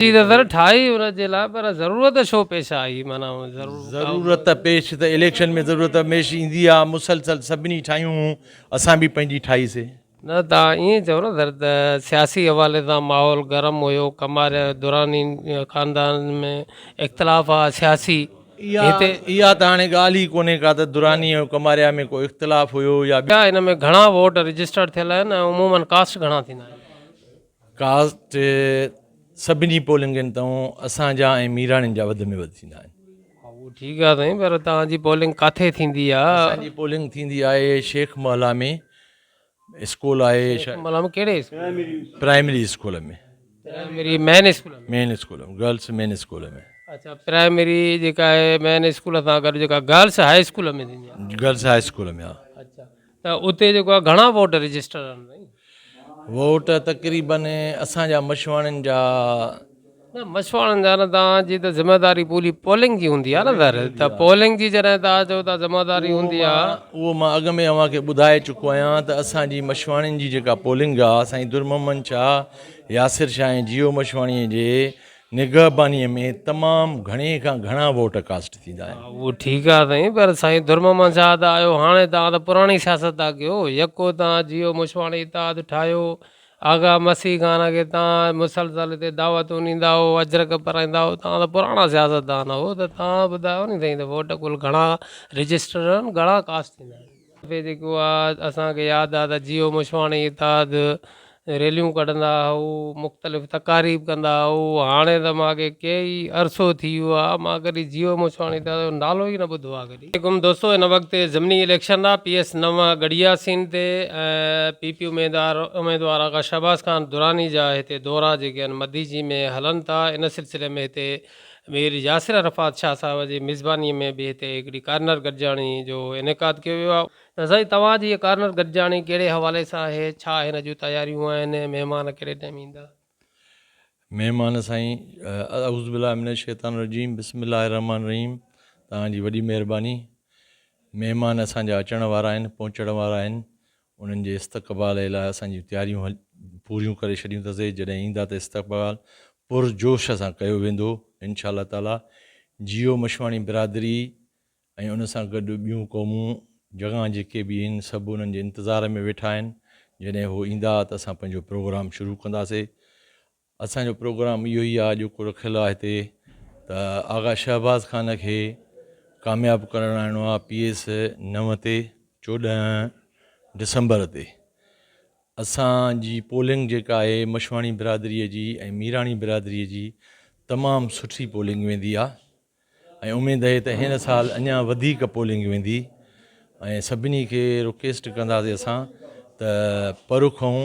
जी त सर ठाही हुनजे लाइ पर ज़रूरत छो पेश आई माना ज़रूरत पेश त इलेक्शन में ज़रूरत पेश ईंदी आहे मुसलसल सभिनी ठाहियूं असां बि पंहिंजी ठाहीसीं। न तव्हां ईअं चओ न सर त सियासी हवाले सां माहौल गरम हुयो कमार दुरानी ख़ानदान में इख़्तिलाफ़ आहे सियासी हिते इहा त हाणे ॻाल्हि ई कोन्हे का त दुरानी ऐं कमारिया में को इख़्तिलाफ़ हुयो या ॿिया हिन में घणा वोट रजिस्टर्ड थियल आहिनि ऐं उमूमन कास्ट घणा थींदा आहिनि। कास्ट सभिनी पोलिंगनि तां असांजा ऐं मीराणियुनि जा वधि में वधि थींदा आहिनि। उहो ठीकु आहे साईं पर तव्हांजी पोलिंग किथे थींदी आहे? असांजी पोलिंग थींदी आहे शेख मोहल्ला में स्कूल आहे मतलब कहिड़े प्राइमरी स्कूल में प्राइमरी मेन स्कूल में? मेन स्कूल में गर्ल्स मेन स्कूल में। अच्छा प्राइमरी जेका आहे मेन स्कूल सां गॾु जेका गर्ल्स हाई स्कूल में थींदी आहे? गर्ल्स हाई स्कूल में हा। अच्छा त उते जेको आहे घणा वोट रजिस्टर आहिनि? वोट तक़रीबन असांजा मशवाणनि जा न मछुआरनि जा न तव्हांजी त ज़िमेदारी पूरी पोलिंग जी हूंदी आहे न सर त पोलिंग जी जॾहिं तव्हां चओ था ज़िमेदारी हूंदी आहे उहो मां अॻु में अव्हांखे ॿुधाए चुको आहियां त असांजी मशवाणियुनि जी जेका पोलिंग आहे साईं दुरमोहम्मद शाह यासिर शाह ऐं जियो मशवाणीअ जे निगहबानीअ में तमामु घणे खां घणा वोट कास्ट थींदा आहिनि। उहो ठीकु आहे साईं पर साईं दुरमोहम्मद शाह त आयो हाणे तव्हां त पुराणी सियासत था कयो यको तव्हां जियो मशवाणी इताद ठाहियो आगा मसीह ख़ान खे तव्हां मुसलसल हिते दावतूं ॾींदा हो अजरक पाराईंदा हो तव्हां त पुराणा सियासतदान हो त तव्हां ॿुधायो नी साईं त वोट कुल घणा रजिस्टर आहिनि घणा कास्ट थींदा आहिनि? जेको आहे असांखे यादि आहे त जियो मशवाणी इताद रैलियूं कढंदा हू मुख़्तलिफ़ तकारीब कंदा हू हाणे त मूंखे कई अरसो थी वियो आहे मां कॾहिं जियो मशवाणी त नालो ई न ॿुधो आहे कॾहिं। दोस्तों हिन वक़्तु ज़मनी इलेक्शन आहे PS 9 गढ़िया सीन ते PP उम्मीदवार आका शहबाज़ ख़ान दुरानी जा हिते दौरा जेके आहिनि मदीजी में हलनि था इन सिलसिले में हिते मीर यासिर अरफ़ात शाह साहिब जी मिज़बानीअ में बि हिते हिकिड़ी कार्नर गॾिजाणी जो इनेकाद कयो वियो आहे। त साईं तव्हांजी इहा कार्नर गॾिजाणी कहिड़े हवाले सां आहे छा हिन जूं तयारियूं आहिनि महिमान कहिड़े टाइम ईंदा? महिमान साईं अऊज़ुबिल्लाह मिनश शैतानिर रजीम बिस्मिल्लाहिर रहमानिर रहीम तव्हांजी वॾी महिरबानी। महिमान असांजा अचण वारा आहिनि पहुचण वारा आहिनि उन्हनि जे इस्तक़बाल लाइ असांजी तयारियूं पूरियूं करे छॾियूं अथसीं जॾहिं ईंदा त इस्तक़बाल पुरजोश सां कयो वेंदो इंशा अल्लाह ताला। जियो मशवाणी बिरादरी ऐं उन सां गॾु ॿियूं क़ौमूं जॻह जेके बि आहिनि सभु उन्हनि जे इंतज़ार में वेठा आहिनि जॾहिं उहो ईंदा त असां पंहिंजो प्रोग्राम शुरू कंदासीं। असांजो प्रोग्राम इहो ई आहे जेको रखियलु आहे हिते त आगा शहबाज़ ख़ान खे कामयाबु कराइणो आहे PS 9 ते 14 डिसंबर ते। असांजी पोलिंग जेका आहे मशवाणी बिरादरीअ जी ऐं मीराणी बिरादरीअ जी तमामु सुठी पोलिंग वेंदी आहे ऐं उमेदु आहे त हिन साल अञा वधीक पोलिंग वेंदी ऐं सभिनी खे रिक्वेस्ट कंदासीं असां त परुखूं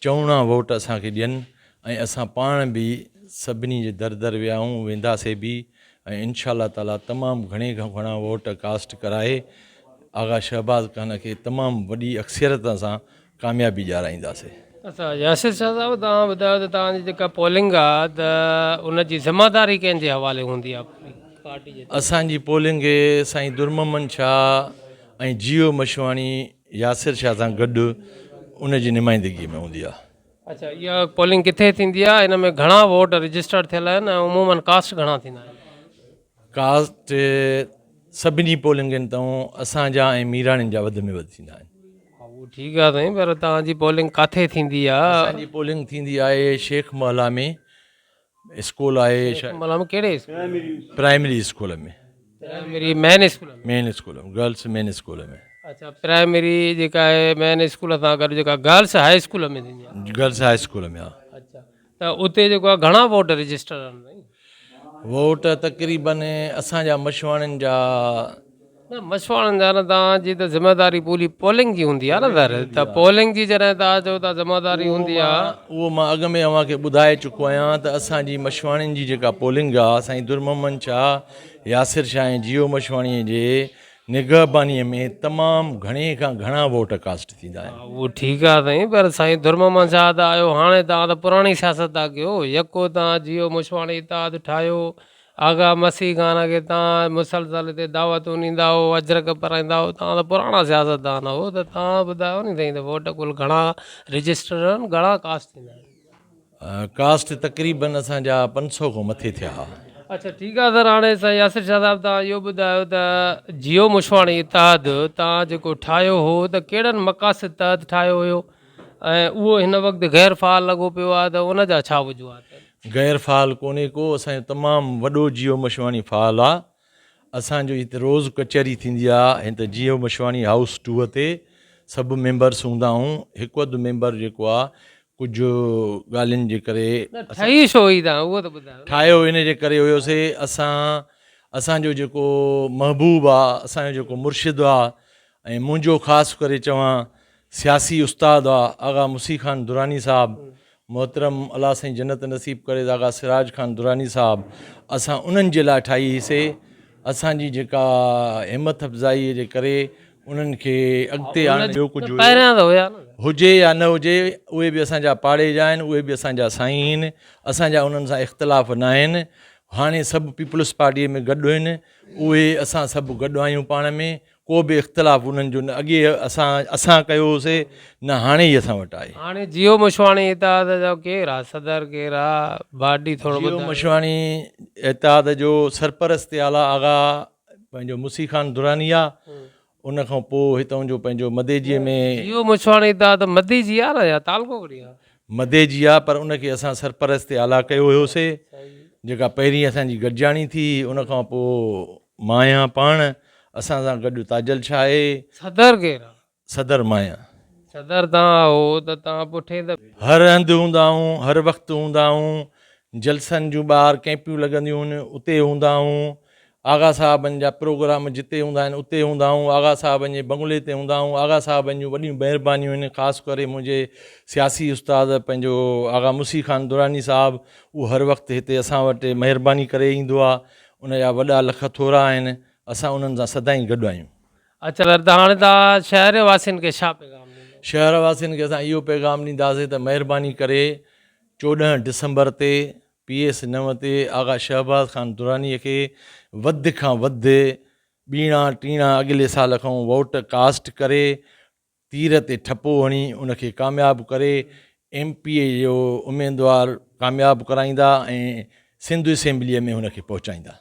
चौणा वोट असांखे ॾियनि ऐं असां पाण बि सभिनी जे दर दर वियाऊं वेंदासीं बि ऐं इंशा अल्लाह ताला तमामु घणे खां घणा वोट कास्ट कराए आगा शहबाज़ ख़ान खे तमामु वॾी अक्सरियत सां कामयाबी ॾियाराईंदासीं। अच्छा यासिर शाह साहिबु तव्हां ॿुधायो त तव्हांजी जेका पोलिंग आहे त उनजी ज़िमेदारी कंहिंजे हवाले हूंदी आहे पार्टी जे? असांजी पोलिंग साईं दुरमोहम्मद शाह ऐं जियो मशवाणी यासिर शाह सां गॾु उनजी नुमाइंदगी में हूंदी आहे। अच्छा इहा पोलिंग किथे थींदी आहे हिन में घणा वोट रजिस्टर्ड थियल आहिनि ऐं उमूमन कास्ट घणा थींदा आहिनि? कास्ट सभिनी पोलिंगनि तां असांजा ऐं मीराणियुनि जा वधि में वधि थींदा आहिनि। उहो ठीकु आहे साईं पर तव्हांजी पोलिंग किथे थींदी आहे? असांजी पोलिंग थींदी आहे शेख मोहल्ला में स्कूल आहे मतलब कहिड़े प्राइमरी स्कूल में प्राइमरी मेन स्कूल में? मेन स्कूल में गर्ल्स मेन स्कूल में। अच्छा प्राइमरी जेका आहे मेन स्कूल सां गॾु जेका गर्ल्स हाई स्कूल में थींदी आहे? गर्ल्स हाई स्कूल में हा। अच्छा त उते जेको आहे घणा वोट रजिस्टर आहिनि? वोट तक़रीबन असांजा मशवाणनि जा न मछुआरनि जा न तव्हांजी त ज़िमेदारी पूरी पोलिंग जी हूंदी आहे न सर त पोलिंग जी जॾहिं तव्हां चओ था ज़िमेदारी हूंदी आहे उहो मां अॻु में अव्हांखे ॿुधाए चुको आहियां त असांजी मशवाणियुनि जी जेका पोलिंग आहे साईं दुरमोहम्मद शाह यासिर शाह ऐं जियो मशवाणीअ जे निगहबानीअ में तमामु घणे खां घणा वोट कास्ट थींदा आहिनि। उहो ठीकु आहे साईं पर साईं दुरमोहम्मद शाह त आयो हाणे तव्हां त पुराणी सियासत था कयो यको तव्हां जियो मशवाणी इताद ठाहियो आगा मसीह ख़ान खे तव्हां मुसलसल हिते दावतूं ॾींदा हो अजरक पाराईंदा हो तव्हां त पुराणा सियासतदान हो त तव्हां ॿुधायो नी साईं त वोट कुल घणा रजिस्टर आहिनि घणा कास्ट थींदा आहिनि? कास्ट तक़रीबन असांजा 500 खां मथे थिया हुआ। अच्छा ठीकु आहे सर। हाणे साईं यासिर शाह साहिबु तव्हां इहो ॿुधायो त जियो मुशवाणी इतिहाद तव्हां जेको ठाहियो हो त कहिड़नि मक़ासिद तहत ठाहियो हुयो ऐं उहो हिन वक़्तु गैर फ़ाल लॻो पियो आहे त उनजा छा वजूहात आहिनि? गैर फ़ाल कोन्हे को, असांजो तमामु वॾो जियो मशवाणी फ़ाल आहे। असांजो हिते रोज़ु कचहरी थींदी आहे हिते जियो मशवाणी हाउस 2 ते सभु मेंबर्स हूंदा आहियूं। हिकु अधु मेंबर जेको आहे कुझु ॻाल्हियुनि जे करे ठही छो ई तव्हां उहो त ॿुधायो। ठाहियो इन जे करे हुयोसीं असांजो जेको महबूब आहे, असांजो जेको मुर्शिद आहे ऐं मुंहिंजो ख़ासि करे चवां सियासी उस्ताद आहे आगा मुसी ख़ान दुरानी साहिबु, मोहतरम अल्लाह साईं जन्नत नसीब करे आगा सिराज ख़ान दुरानी साहिबु, असां उन्हनि जे लाइ ठाही हुईसीं। असांजी जेका हिमत अफ़ज़ाई जे करे उन्हनि खे अॻिते आणण ॿियो कुझु पहिरियां त हुया न। हुजे या न हुजे उहे बि असांजा पाड़े जा आहिनि, उहे बि असांजा साईं आहिनि, असांजा उन्हनि सां इख़्तिलाफ़ न आहिनि। हाणे सभु पीपल्स पार्टीअ में गॾु आहिनि, उहे असां सभु गॾु आहियूं पाण में, को बि इख़्तिलाफ़ उन्हनि जो न अॻे असां कयो होसीं न हाणे ई असां वटि आहे। हाणे जियो मुशवाणी इतिहाद जो केरु आहे, सदर केरु आहे, बाडी थोरो जियो मशवाणी इतिहाद जो सरपरस्त आला आगा पंहिंजो मुसी ख़ान दुरानी आहे। उन खां पोइ हितां जो पंहिंजो मदेजीअ में जियो मुशवाणी इतिहाद मदी जी आहे न या तालकोकड़ी आहे? मदेजी आहे, पर उनखे असां सरपरस्त आला कयो हुयोसीं। जेका पहिरीं असांजी गॾिजाणी थी उन खां पोइ मां आहियां पाण, असां सां गॾु ताजल शाह आहे। सदर केरु आहे? सदर मां आहियां। सदर तव्हां हो त तव्हां पुठे त हर हंधि हूंदा आहियूं, हर वक़्तु हूंदा आहियूं। जलसनि जूं ॿाहिरि कैंपियूं लॻंदियूं आहिनि उते हूंदा आहियूं। आगा साहबनि जा प्रोग्राम जिते हूंदा आहिनि उते हूंदा आहियूं। आगा साहबनि जे बंगले ते हूंदा आहियूं। आगा साहबनि जूं वॾियूं महिरबानियूं आहिनि, ख़ासि करे मुंहिंजे सियासी उस्ताद पंहिंजो आगा मुसी ख़ान दुरानी साहिबु, उहो हर वक़्तु हिते असां वटि महिरबानी करे ईंदो आहे। उनजा वॾा लख थोरा आहिनि, असां उन्हनि सां सदाईं गॾु आहियूं। अच्छा सर, त हाणे तव्हां शहर वासियुनि खे छा पैगाम ॾींदो? शहर वासियुनि खे असां इहो पैगाम ॾींदासीं त महिरबानी करे 14 डिसंबर ते PS 9 ते आगा शहबाज़ ख़ान दुरानीअ खे वधि खां वधि ॿीणा टीणा अॻिले साल खां वोट कास्ट करे तीर ते ठपो हणी उनखे कामयाबु करे MP जो उमेदवारु कामयाबु कराईंदा ऐं सिंध असेंबलीअ में हुनखे पहुचाईंदा।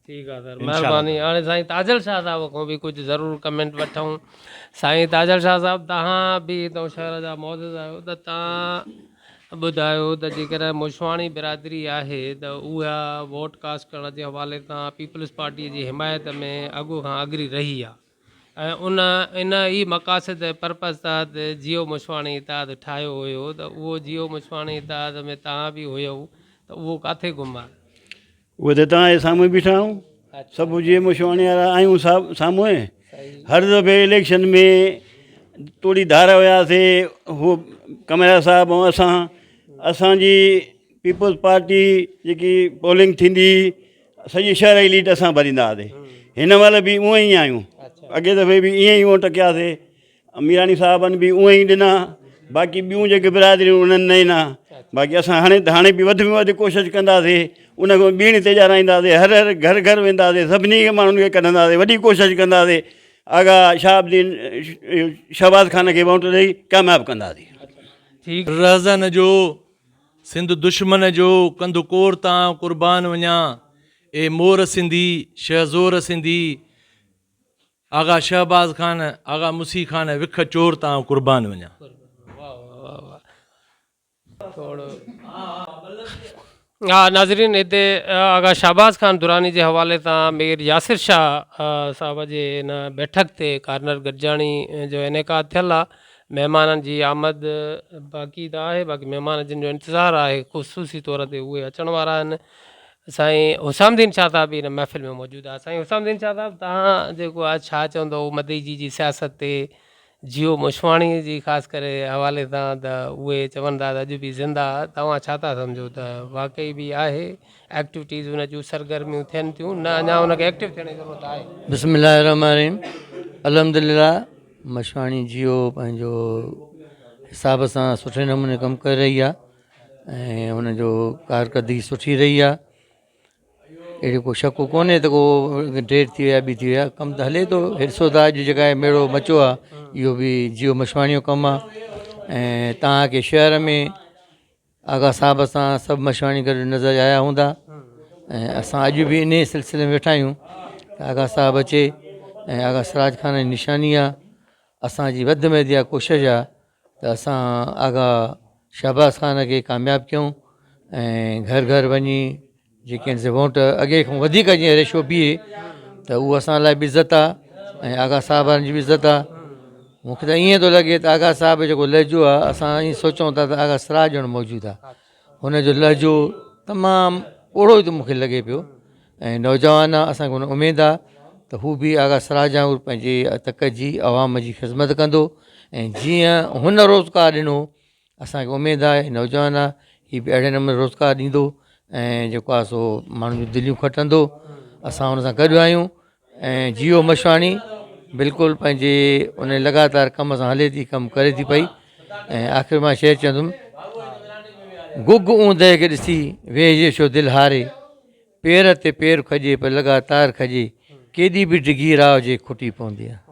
ठीकु आहे सर, महिरबानी। हाणे साईं ताजल शाह साहिब खां बि कुझु ज़रूरु कमेंट वठूं। साईं ताजल शाह साहिबु, तव्हां बि हितां शहर जा मौजूदु आहियो, त तव्हां ॿुधायो त जेकॾहिं मुशवाणी बिरादरी आहे त उहा वोट कास्ट करण जे हवाले सां पीपल्स पार्टीअ जी हिमायत में अॻो खां अॻरी रही आहे ऐं इन ई मक़ासिद पर्पज़ तहत जियो मुशवाणी इतिहाद ठाहियो हुयो, त उहो जियो मुशवाणी इतिहाद में तव्हां बि हुयो त उहो किथे गुम आहे? उहे त तव्हांजे साम्हूं बीठा आहियूं, सभु जियो मुशवाणी वारा आहियूं साम्हूं। हर दफ़े इलेक्शन में तोड़ी धार हुयासीं, उहो कमरा साहिबु ऐं असांजी पीपल्स पार्टी जेकी पोलिंग थींदी सॼी शहर जी लीड असां भरींदा हुआसीं। हिन महिल बि उअं ई आहियूं, अॻे दफ़े बि ईअं ई वोट कयासीं, मीरानी साहिबनि बि उअं ई ॾिना, बाक़ी ॿियूं जेके बिरादरियूं उन्हनि न ॾिना। बाक़ी असां हाणे बि वधि में वधि कोशिशि कंदासीं, उन खां ॿीण ते ॼाणाईंदासीं, हर हर घर घर वेंदासीं, सभिनी खे माण्हुनि खे कढंदासीं, वॾी कोशिशि कंदासीं, आगा शहाबुद्दीन शहबाज़ ख़ान खे वोट ॾेई कामयाबु कंदासीं। ठीकु। रहज़न जो सिंध दुश्मन जो कंधु कोर तां क़ुर्बान वञा, ए मोर सिंधी शहज़ोर सिंधी, आगा शहबाज़ ख़ान आगा मुसी ख़ान विख चोर तां क़ुर्बान वञा। हा नाज़रीन, हिते आगा शहबाज़ ख़ान दुरानी जे हवाले सां मीर यासिर शाह साहिब जे हिन बैठक ते कार्नर गॾिजाणी जो इनेकाद थियल आहे। महिमाननि जी आमद बाक़ी त आहे, बाक़ी महिमान जिन जो इंतज़ारु आहे ख़ुशूसी तौर ते उहे अचण वारा आहिनि। साईं हुसामुद्दीन शाह साहिब बि हिन महफ़िल में मौजूदु आहे। साईं हुसामुद्दीन शाह साहिबु, तव्हां जेको आहे छा चवंदो मदीजी जी सियासत ते जियो मुशवाणी जी ख़ासि करे हवाले सां, त उहे चवनि था त अॼु बि ज़िंदा, तव्हां छा था सम्झो त वाक़ई बि आहे एक्टिविटीज़ हुन जूं सरगर्मियूं थियनि थियूं, न अञा हुनखे एक्टिव थियण जी ज़रूरत आहे? बिस्मिल्लाहिर्रहमानिर्रहीम, अल्हम्दुलिल्लाह मशवाणी जियो पंहिंजो हिसाब सां सुठे नमूने कमु करे रही आहे ऐं हुनजो कारकर्दगी सुठी रही आहे। अहिड़ो को शक कोन्हे त को डेट थी विया बि थी विया, कमु त हले थो। हिसो त अॼु जेका आहे मेड़ो मचो आहे, इहो बि जियो मशवाणी जो कमु आहे। ऐं तव्हांखे शहर में आगा साहब सां सभु मशवाणी गॾु नज़र आया हूंदा ऐं असां अॼु बि इन सिलसिले में वेठा आहियूं त आगा साहब अचे ऐं आगा सिराज खान जी निशानी आहे असांजी वधि में वधि इहा कोशिशि आहे त असां आगा शहबाज़ खान खे कामयाबु कयूं ऐं घर घर वञी जेके आहिनि से वोट अॻे खां वधीक जीअं रेशो बीहे त उहो असां लाइ बि इज़त आहे ऐं आगा साहबनि जी बि इज़त आहे मूंखे त ईअं थो लॻे त आगा साहब जेको लहजो आहे असां ईअं सोचूं था त आगा सिराज ॼण मौजूदु आहे हुनजो लहजो तमामु ओड़ो ई त मूंखे लॻे पियो ऐं नौजवान आहे असांखे हुन उमेदु आहे त हू बि आगा सिराज वांगुरु पंहिंजे तक जी आवाम जी ख़िदमत कंदो ऐं जीअं हुन रोज़गारु ॾिनो असांखे उमेदु आहे नौजवान आहे हीअ बि अहिड़े नमूने रोज़गारु ॾींदो ऐं जेको आहे सो माण्हुनि जूं दिलियूं खटंदो असां हुन सां गॾु आहियूं ऐं जियो मशवाणी बिल्कुलु पंहिंजे उन लॻातार कम सां हले थी कमु करे थी पई ऐं आख़िर मां शेर चवंदुमि गुग ऊंदहि खे ॾिसी वेहिजे छो दिलि हारे पेर ते पेर खजे पर लॻातार खजे केॾी बि डिघी राह हुजे खुटी पवंदी आहे।